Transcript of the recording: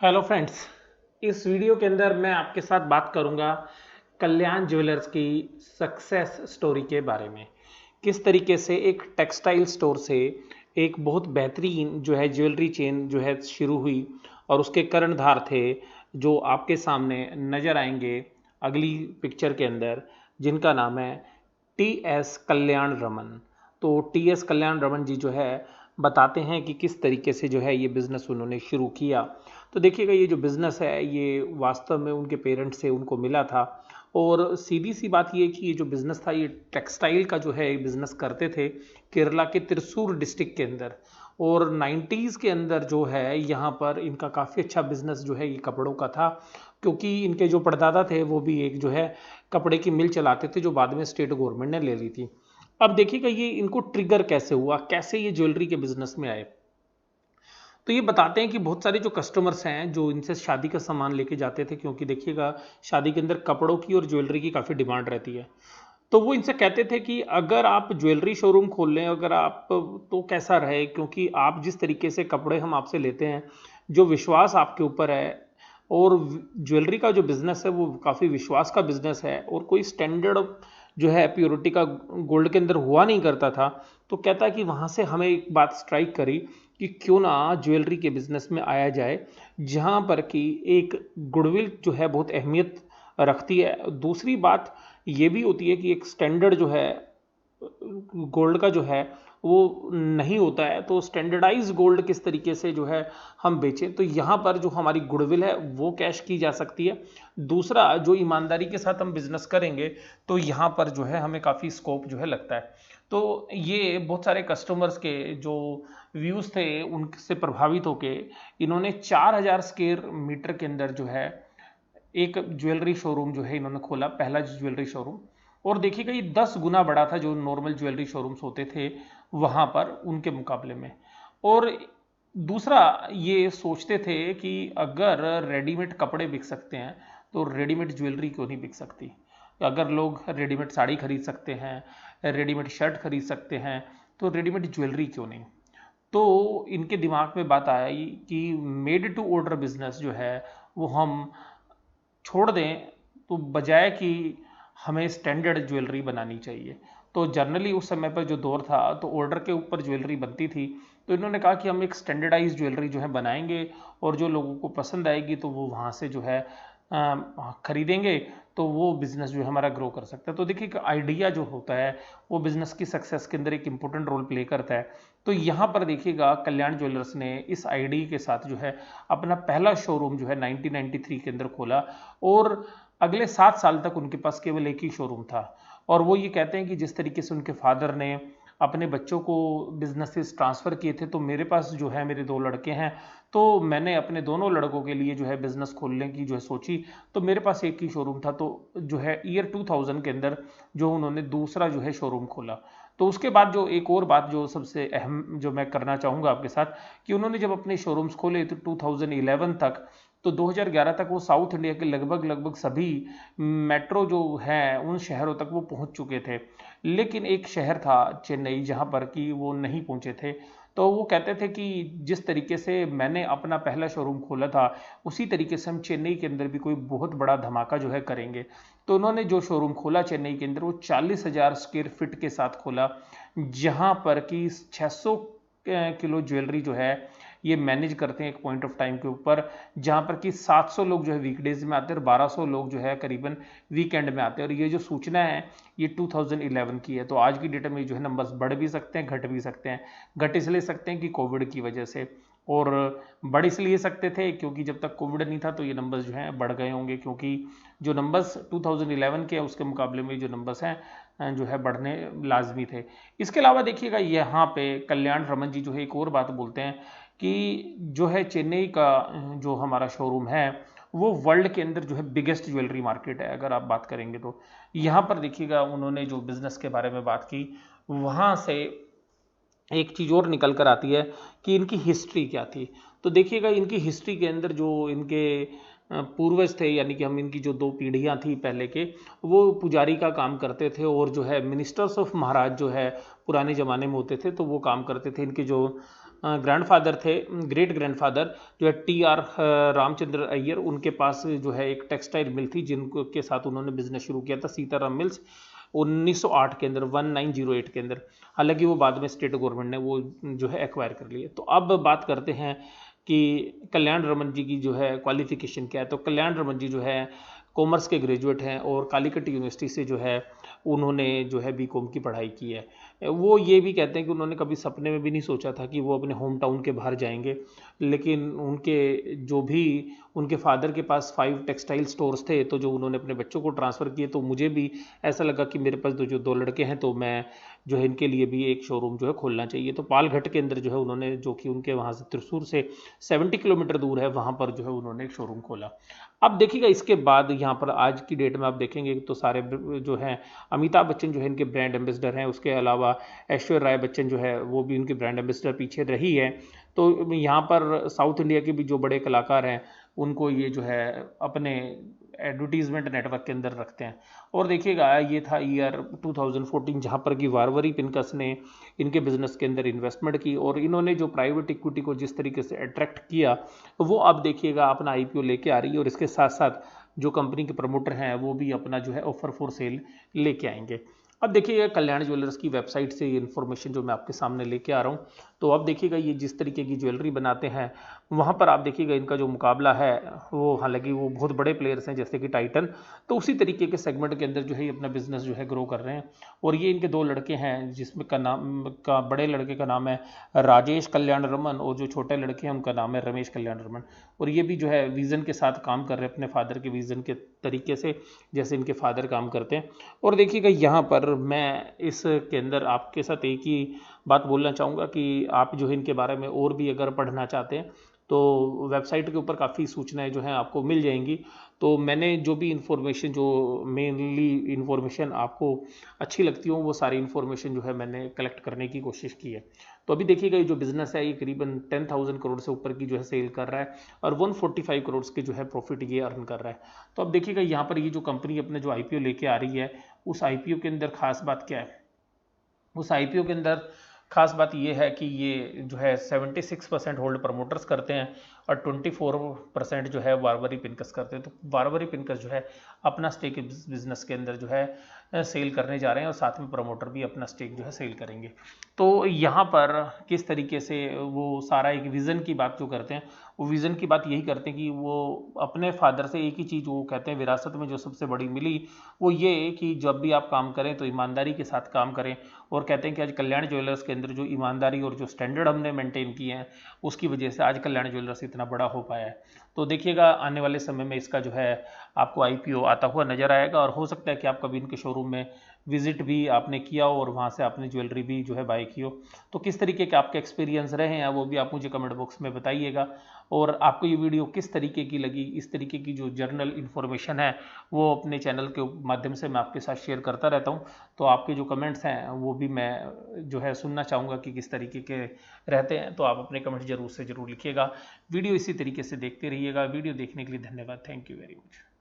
Hello friends. इस video के अंदर मैं आपके साथ बात करूंगा कल्याण ज्वेलर्स की सक्सेस स्टोरी के बारे में। किस तरीके से एक टेक्सटाइल स्टोर से एक बहुत बेहतरीन जो है ज्वेलरी चेन जो है शुरू हुई और उसके कर्णधार थे जो आपके सामने नज़र आएंगे अगली पिक्चर के अंदर, जिनका नाम है टी एस कल्याण रमन। तो टी एस कल्याण रमन जी जो है बताते हैं कि किस तरीके से जो है ये बिज़नेस उन्होंने शुरू किया। तो देखिएगा, ये जो बिज़नेस है ये वास्तव में उनके पेरेंट्स से उनको मिला था। और सीधी सी बात ये कि ये जो बिज़नेस था ये टेक्सटाइल का जो है बिज़नेस करते थे केरला के त्रिशूर डिस्ट्रिक्ट के अंदर। और 90s के अंदर जो है यहाँ पर इनका काफ़ी अच्छा बिज़नेस जो है ये कपड़ों का था, क्योंकि इनके जो परदादा थे वो भी एक जो है कपड़े की मिल चलाते थे जो बाद में स्टेट गवर्नमेंट ने ले ली थी। अब देखिएगा ये इनको ट्रिगर कैसे हुआ, कैसे ये ज्वेलरी के बिज़नेस में आए। तो ये बताते हैं कि बहुत सारे जो कस्टमर्स हैं जो इनसे शादी का सामान लेके जाते थे, क्योंकि देखिएगा शादी के अंदर कपड़ों की और ज्वेलरी की काफ़ी डिमांड रहती है। तो वो इनसे कहते थे कि अगर आप ज्वेलरी शोरूम खोल लें, अगर आप तो कैसा रहे, क्योंकि आप जिस तरीके से कपड़े हम आपसे लेते हैं, जो विश्वास आपके ऊपर है, और ज्वेलरी का जो बिज़नेस है वो काफ़ी विश्वास का बिज़नेस है और कोई स्टैंडर्ड जो है प्योरिटी का गोल्ड के अंदर हुआ नहीं करता था। तो कहता है कि वहाँ से हमें एक बात स्ट्राइक करी कि क्यों ना ज्वेलरी के बिज़नेस में आया जाए, जहाँ पर कि एक गुडविल जो है बहुत अहमियत रखती है। दूसरी बात ये भी होती है कि एक स्टैंडर्ड जो है गोल्ड का जो है वो नहीं होता है, तो स्टैंडर्डाइज गोल्ड किस तरीके से जो है हम बेचें, तो यहाँ पर जो हमारी गुडविल है वो कैश की जा सकती है। दूसरा, जो ईमानदारी के साथ हम बिजनेस करेंगे तो यहाँ पर जो है हमें काफ़ी स्कोप जो है लगता है। तो ये बहुत सारे कस्टमर्स के जो व्यूज़ थे उनसे प्रभावित होके इन्होंने 4000 स्क्वायर मीटर के अंदर जो है एक ज्वेलरी शोरूम जो है इन्होंने खोला, पहला ज्वेलरी शोरूम। और देखिएगा ये 10 गुना बड़ा था जो नॉर्मल ज्वेलरी शोरूम्स होते थे वहाँ पर उनके मुकाबले में। और दूसरा, ये सोचते थे कि अगर रेडीमेड कपड़े बिक सकते हैं तो रेडीमेड ज्वेलरी क्यों नहीं बिक सकती। अगर लोग रेडीमेड साड़ी खरीद सकते हैं, रेडीमेड शर्ट खरीद सकते हैं, तो रेडीमेड ज्वेलरी क्यों नहीं। तो इनके दिमाग में बात आई कि मेड टू ऑर्डर बिजनेस जो है वो हम छोड़ दें, तो बजाय कि हमें स्टैंडर्ड ज्वेलरी बनानी चाहिए। तो जनरली उस समय पर जो दौर था तो ऑर्डर के ऊपर ज्वेलरी बनती थी। तो इन्होंने कहा कि हम एक स्टैंडर्डाइज ज्वेलरी जो है बनाएंगे और जो लोगों को पसंद आएगी तो वो वहाँ से जो है खरीदेंगे, तो वो बिज़नेस जो है हमारा ग्रो कर सकता है। तो देखिए कि आइडिया जो होता है वो बिज़नेस की सक्सेस के अंदर एक इंपॉर्टेंट रोल प्ले करता है। तो यहाँ पर देखिएगा कल्याण ज्वेलर्स ने इस आइडिया के साथ जो है अपना पहला शोरूम जो है 1993 के अंदर खोला। और अगले 7 साल तक उनके पास केवल एक ही शोरूम था। और वो ये कहते हैं कि जिस तरीके से उनके फादर ने अपने बच्चों को बिजनेसेस ट्रांसफ़र किए थे, तो मेरे पास जो है मेरे 2 लड़के हैं, तो मैंने अपने दोनों लड़कों के लिए जो है बिज़नेस खोलने की जो है सोची। तो मेरे पास एक ही शोरूम था, तो जो है ईयर 2000 के अंदर जो उन्होंने दूसरा जो है शोरूम खोला। तो उसके बाद जो एक और बात जो सबसे अहम जो मैं करना चाहूँगा आपके साथ, कि उन्होंने जब अपने शोरूम्स खोले तो 2011 तक, तो 2011 तक वो साउथ इंडिया के लगभग लगभग सभी मेट्रो जो हैं उन शहरों तक वो पहुंच चुके थे। लेकिन एक शहर था चेन्नई जहां पर कि वो नहीं पहुंचे थे। तो वो कहते थे कि जिस तरीके से मैंने अपना पहला शोरूम खोला था उसी तरीके से हम चेन्नई के अंदर भी कोई बहुत बड़ा धमाका जो है करेंगे। तो उन्होंने जो शोरूम खोला चेन्नई के अंदर वो 40,000 स्क्वायर फीट के साथ खोला, जहां पर कि 600 किलो ज्वेलरी जो है ये मैनेज करते हैं एक पॉइंट ऑफ टाइम के ऊपर, जहां पर कि 700 लोग जो है वीकडेज में आते हैं और 1200 लोग जो है करीबन वीकेंड में आते हैं। और ये जो सूचना है ये 2011 की है। तो आज की डेट में जो है नंबर्स बढ़ भी सकते हैं, घट भी सकते हैं। घट इसलिए सकते हैं कि कोविड की वजह से, और बढ़ इसलिए सकते थे क्योंकि जब तक कोविड नहीं था तो ये नंबर्स जो हैं बढ़ गए होंगे, क्योंकि जो नंबर्स 2011 के उसके मुकाबले में जो नंबर्स हैं जो है बढ़ने लाजमी थे। इसके अलावा देखिएगा यहाँ पे कल्याण रमन जी जो है एक और बात बोलते हैं कि जो है चेन्नई का जो हमारा शोरूम है वो वर्ल्ड के अंदर जो है बिगेस्ट ज्वेलरी मार्केट है। अगर आप बात करेंगे तो यहाँ पर देखिएगा उन्होंने जो बिज़नेस के बारे में बात की, वहाँ से एक चीज़ और निकल कर आती है कि इनकी हिस्ट्री क्या थी। तो देखिएगा इनकी हिस्ट्री के अंदर जो इनके पूर्वज थे, यानी कि हम इनकी जो 2 पीढ़ियाँ थी पहले के, वो पुजारी का काम करते थे, और जो है मिनिस्टर्स ऑफ महाराज जो है पुराने ज़माने में होते थे तो वो काम करते थे। इनके जो ग्रैंडफादर थे, ग्रेट ग्रैंडफादर जो है TR रामचंद्र अय्यर, उनके पास जो है एक टेक्सटाइल मिल थी जिनको के साथ उन्होंने बिजनेस शुरू किया था, सीताराम मिल्स, 1908 के अंदर, 1908 के अंदर। हालांकि वो बाद में स्टेट गवर्नमेंट ने वो जो है एक्वायर कर लिए। तो अब बात करते हैं कि कल्याण रमन जी की जो है क्वालिफिकेशन क्या है। तो कल्याण रमन जी जो है कॉमर्स के ग्रेजुएट हैं और कालीकट यूनिवर्सिटी से जो है उन्होंने जो है बीकॉम की पढ़ाई की है। वो ये भी कहते हैं कि उन्होंने कभी सपने में भी नहीं सोचा था कि वो अपने होम टाउन के बाहर जाएंगे, लेकिन उनके जो भी उनके फादर के पास 5 टेक्सटाइल स्टोर्स थे, तो जो उन्होंने अपने बच्चों को ट्रांसफ़र किए, तो मुझे भी ऐसा लगा कि मेरे पास जो 2 लड़के हैं तो मैं जो है इनके लिए भी एक शोरूम जो है खोलना चाहिए। तो पालघट के अंदर जो है उन्होंने, जो कि उनके वहाँ से त्रिशूर से 70 किलोमीटर दूर है, वहाँ पर जो है उन्होंने एक शोरूम खोला। अब देखिएगा इसके बाद यहाँ पर आज की डेट में आप देखेंगे तो सारे जो हैं, अमिताभ बच्चन जो है इनके ब्रांड एम्बेसडर हैं, उसके अलावा ऐश्वर्या राय बच्चन जो है वो भी उनकी ब्रांड एम्बेसडर पीछे रही है। तो यहाँ पर साउथ इंडिया के भी जो बड़े कलाकार हैं उनको ये जो है अपने एडवर्टीजमेंट नेटवर्क के अंदर रखते हैं। और देखिएगा ये था ईयर 2014 जहाँ पर कि वारवरी पिनकस ने इनके बिजनेस के अंदर इन्वेस्टमेंट की और इन्होंने जो प्राइवेट इक्विटी को जिस तरीके से अट्रैक्ट किया, वो अब देखिएगा अपना IPO लेके आ रही है और इसके साथ साथ जो कंपनी के प्रमोटर हैं वो भी अपना जो है ऑफर फॉर सेल लेके आएंगे। अब देखिएगा कल्याण ज्वेलर्स की वेबसाइट से ये इन्फॉर्मेशन जो मैं आपके सामने लेके आ रहा हूँ। तो अब देखिएगा ये जिस तरीके की ज्वेलरी बनाते हैं, वहाँ पर आप देखिएगा इनका जो मुकाबला है वो, हालांकि वो बहुत बड़े प्लेयर्स हैं जैसे कि टाइटन, तो उसी तरीके के सेगमेंट के अंदर जो है ये अपना बिजनेस जो है ग्रो कर रहे हैं। और ये इनके 2 लड़के हैं जिसमें का बड़े लड़के का नाम है राजेश कल्याण रमन और जो छोटे लड़के हैं उनका नाम है रमेश कल्याण रमन। और ये भी जो है विज़न के साथ काम कर रहे हैं, अपने फादर के विज़न के तरीके से जैसे इनके फादर काम करते हैं। और देखिएगा यहाँ पर मैं इसके अंदर आपके साथ एक ही बात बोलना चाहूँगा कि आप जो है इनके बारे में और भी अगर पढ़ना चाहते हैं तो वेबसाइट के ऊपर काफ़ी सूचनाएं जो हैं आपको मिल जाएंगी। तो मैंने जो भी इन्फॉर्मेशन, जो मेनली इन्फॉर्मेशन आपको अच्छी लगती हो, वो सारी इन्फॉर्मेशन जो है मैंने कलेक्ट करने की कोशिश की है। तो अभी देखिएगा ये जो बिज़नेस है ये करीबन 10,000 करोड़ से ऊपर की जो है सेल कर रहा है और 145 करोड़ के जो है प्रॉफिट ये अर्न कर रहा है। तो अब देखिएगा यहाँ पर ये जो कंपनी अपने जो IPO लेके आ रही है, उस IPO के अंदर खास बात क्या है। उस IPO के अंदर खास बात ये है कि ये जो है 76% होल्ड प्रमोटर्स करते हैं और 24% जो है वारवरी पिनकस करते हैं। तो वारवरी पिनकस जो है अपना स्टेक बिजनेस के अंदर जो है सेल करने जा रहे हैं और साथ में प्रमोटर भी अपना स्टेक जो है सेल करेंगे। तो यहाँ पर किस तरीके से वो सारा एक विज़न की बात जो करते हैं, वो विज़न की बात यही करते हैं कि वो अपने फादर से एक ही चीज़ वो कहते हैं विरासत में जो सबसे बड़ी मिली, वो ये कि जब भी आप काम करें तो ईमानदारी के साथ काम करें। और कहते हैं कि आज कल्याण ज्वेलर्स के अंदर जो ईमानदारी और जो स्टैंडर्ड हमने मेंटेन किए हैं, उसकी वजह से आज कल्याण ज्वेलर्स इतना बड़ा हो पाया है। तो देखिएगा आने वाले समय में इसका जो है आपको IPO आता हुआ नजर आएगा और हो सकता है कि आप कभी इनके शोरूम में विजिट भी आपने किया हो और वहाँ से आपने ज्वेलरी भी जो है बाय की हो। तो किस तरीके के आपके एक्सपीरियंस रहे हैं वो भी आप मुझे कमेंट बॉक्स में बताइएगा। और आपको ये वीडियो किस तरीके की लगी, इस तरीके की जो जर्नल इन्फॉर्मेशन है वो अपने चैनल के माध्यम से मैं आपके साथ शेयर करता रहता हूँ। तो आपके जो कमेंट्स हैं वो भी मैं जो है सुनना चाहूँगा कि किस तरीके के रहते हैं। तो आप अपने कमेंट जरूर से ज़रूर लिखिएगा। वीडियो इसी तरीके से देखते रहिएगा। वीडियो देखने के लिए धन्यवाद। Thank you very much.